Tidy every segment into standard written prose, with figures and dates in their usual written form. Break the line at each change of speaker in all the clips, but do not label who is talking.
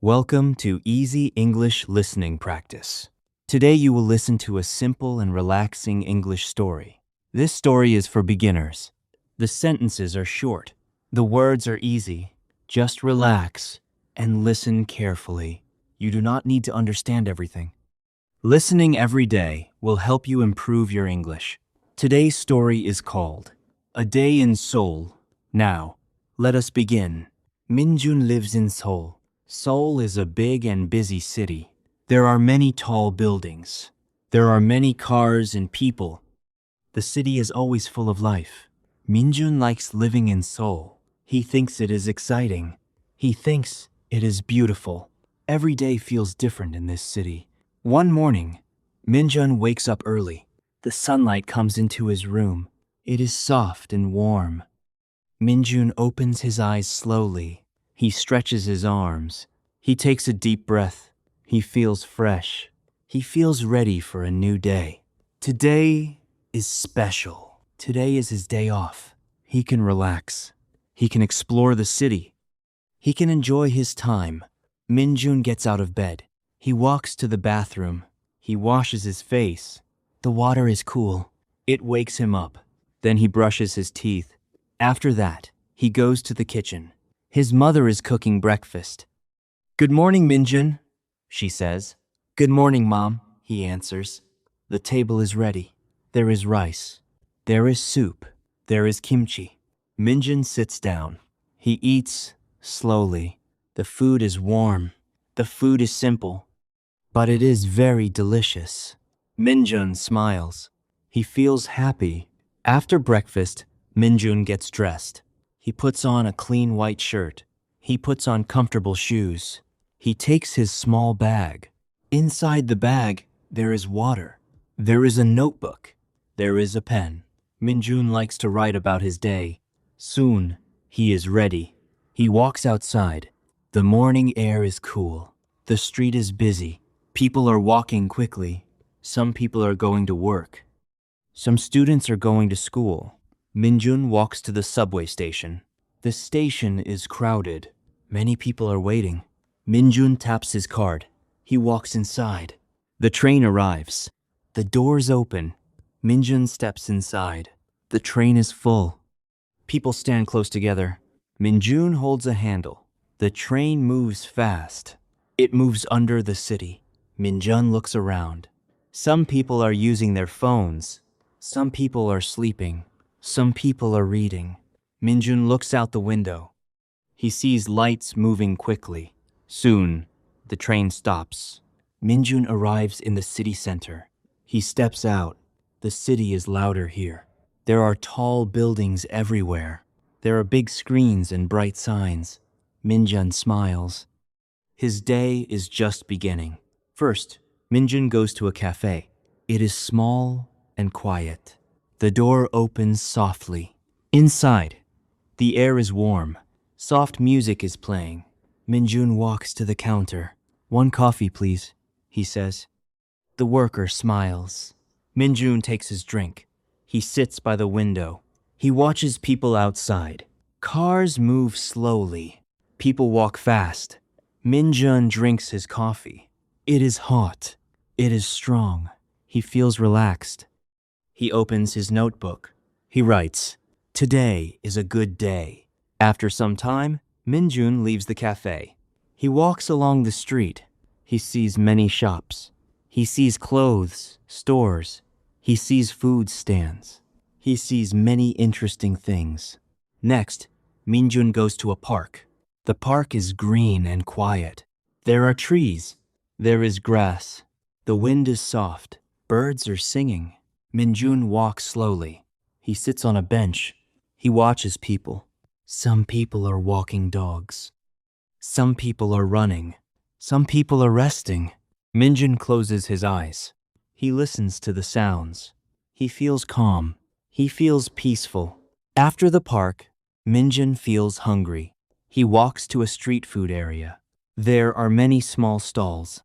Welcome to Easy English Listening Practice. Today you will listen to a simple and relaxing English story. This story is for beginners. The sentences are short. The words are easy. Just relax and listen carefully. You do not need to understand everything. Listening every day will help you improve your English. Today's story is called A Day in Seoul. Now, let us begin. Minjun lives in Seoul. Seoul is a big and busy city. There are many tall buildings. There are many cars and people. The city is always full of life. Minjun likes living in Seoul. He thinks it is exciting. He thinks it is beautiful. Every day feels different in this city. One morning, Minjun wakes up early. The sunlight comes into his room. It is soft and warm. Minjun opens his eyes slowly. He stretches his arms. He takes a deep breath. He feels fresh. He feels ready for a new day. Today is special. Today is his day off. He can relax. He can explore the city. He can enjoy his time. Minjun gets out of bed. He walks to the bathroom. He washes his face. The water is cool. It wakes him up. Then he brushes his teeth. After that, he goes to the kitchen. His mother is cooking breakfast. "Good morning, Minjun," she says. "Good morning, Mom," he answers. The table is ready. There is rice. There is soup. There is kimchi. Minjun sits down. He eats slowly. The food is warm. The food is simple, but it is very delicious. Minjun smiles. He feels happy. After breakfast, Minjun gets dressed. He puts on a clean white shirt. He puts on comfortable shoes. He takes his small bag. Inside the bag, there is water. There is a notebook. There is a pen. Minjun likes to write about his day. Soon, he is ready. He walks outside. The morning air is cool. The street is busy. People are walking quickly. Some people are going to work. Some students are going to school. Minjun walks to the subway station. The station is crowded. Many people are waiting. Minjun taps his card. He walks inside. The train arrives. The doors open. Minjun steps inside. The train is full. People stand close together. Minjun holds a handle. The train moves fast. It moves under the city. Minjun looks around. Some people are using their phones. Some people are sleeping. Some people are reading. Minjun looks out the window. He sees lights moving quickly. Soon, the train stops. Minjun arrives in the city center. He steps out. The city is louder here. There are tall buildings everywhere. There are big screens and bright signs. Minjun smiles. His day is just beginning. First, Minjun goes to a cafe. It is small and quiet. The door opens softly. Inside, the air is warm. Soft music is playing. Minjun walks to the counter. "One coffee, please," he says. The worker smiles. Minjun takes his drink. He sits by the window. He watches people outside. Cars move slowly. People walk fast. Minjun drinks his coffee. It is hot. It is strong. He feels relaxed. He opens his notebook. He writes, "Today is a good day." After some time, Minjun leaves the cafe. He walks along the street. He sees many shops. He sees clothes, stores. He sees food stands. He sees many interesting things. Next, Minjun goes to a park. The park is green and quiet. There are trees. There is grass. The wind is soft. Birds are singing. Minjun walks slowly. He sits on a bench. He watches people. Some people are walking dogs. Some people are running. Some people are resting. Minjun closes his eyes. He listens to the sounds. He feels calm. He feels peaceful. After the park, Minjun feels hungry. He walks to a street food area. There are many small stalls.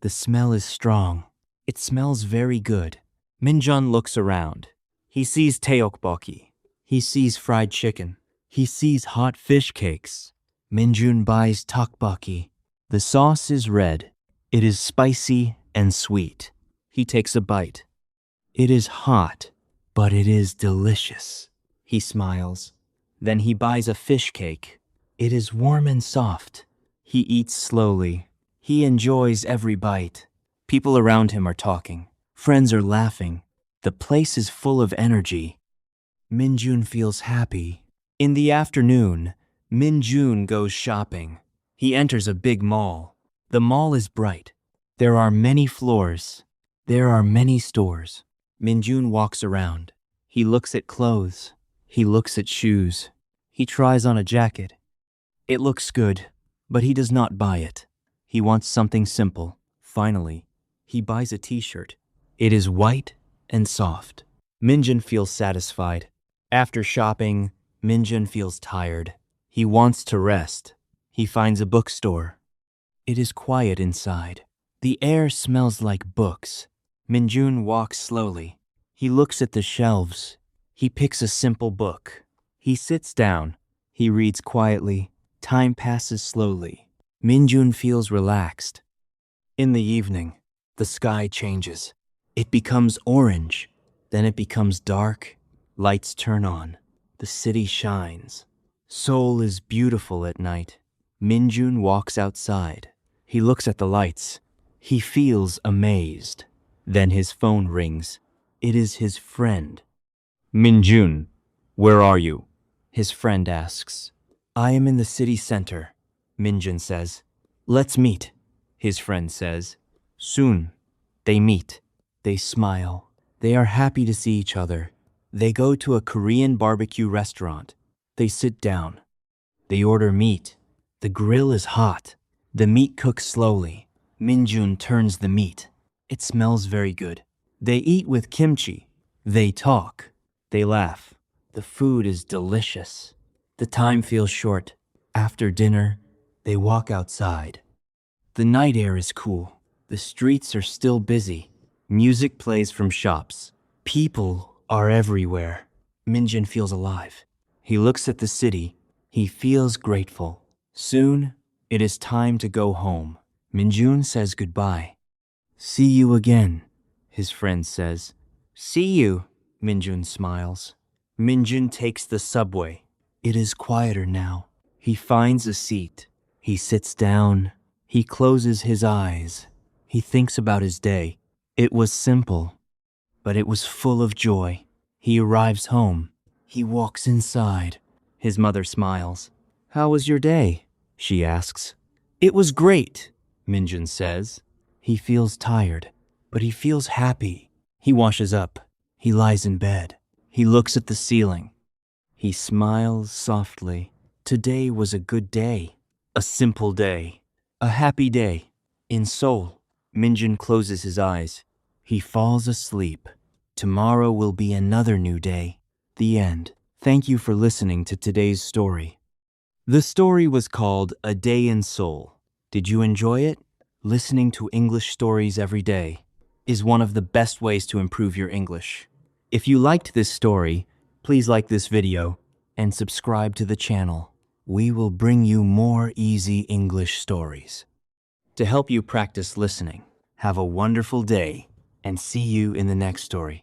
The smell is strong. It smells very good. Minjun looks around. He sees tteokbokki. He sees fried chicken. He sees hot fish cakes. Minjun buys tteokbokki. The sauce is red. It is spicy and sweet. He takes a bite. It is hot, but it is delicious. He smiles. Then he buys a fish cake. It is warm and soft. He eats slowly. He enjoys every bite. People around him are talking. Friends are laughing. The place is full of energy. Minjun feels happy. In the afternoon, Minjun goes shopping. He enters a big mall. The mall is bright. There are many floors. There are many stores. Minjun walks around. He looks at clothes. He looks at shoes. He tries on a jacket. It looks good, but he does not buy it. He wants something simple. Finally, he buys a t-shirt. It is white and soft. Minjun feels satisfied. After shopping, Minjun feels tired. He wants to rest. He finds a bookstore. It is quiet inside. The air smells like books. Minjun walks slowly. He looks at the shelves. He picks a simple book. He sits down. He reads quietly. Time passes slowly. Minjun feels relaxed. In the evening, the sky changes. It becomes orange. Then it becomes dark. Lights turn on. The city shines. Seoul is beautiful at night. Minjun walks outside. He looks at the lights. He feels amazed. Then his phone rings. It is his friend. Minjun, where are you? His friend asks. I am in the city center, Minjun says. Let's meet, his friend says. Soon, they meet. They smile. They are happy to see each other. They go to a Korean barbecue restaurant. They sit down. They order meat. The grill is hot. The meat cooks slowly. Minjun turns the meat. It smells very good. They eat with kimchi. They talk. They laugh. The food is delicious. The time feels short. After dinner, they walk outside. The night air is cool. The streets are still busy. Music plays from shops. People are everywhere. Minjun feels alive. He looks at the city. He feels grateful. Soon, it is time to go home. Minjun says goodbye. See you again, his friend says. See you, Minjun smiles. Minjun takes the subway. It is quieter now. He finds a seat. He sits down. He closes his eyes. He thinks about his day. It was simple, but it was full of joy. He arrives home. He walks inside. His mother smiles. How was your day? She asks. It was great, Minjun says. He feels tired, but he feels happy. He washes up. He lies in bed. He looks at the ceiling. He smiles softly. Today was a good day. A simple day. A happy day. In Seoul, Minjun closes his eyes. He falls asleep. Tomorrow will be another new day. The end. Thank you for listening to today's story. The story was called A Day in Seoul. Did you enjoy it? Listening to English stories every day is one of the best ways to improve your English. If you liked this story, please like this video and subscribe to the channel. We will bring you more easy English stories to help you practice listening. Have a wonderful day and see you in the next story.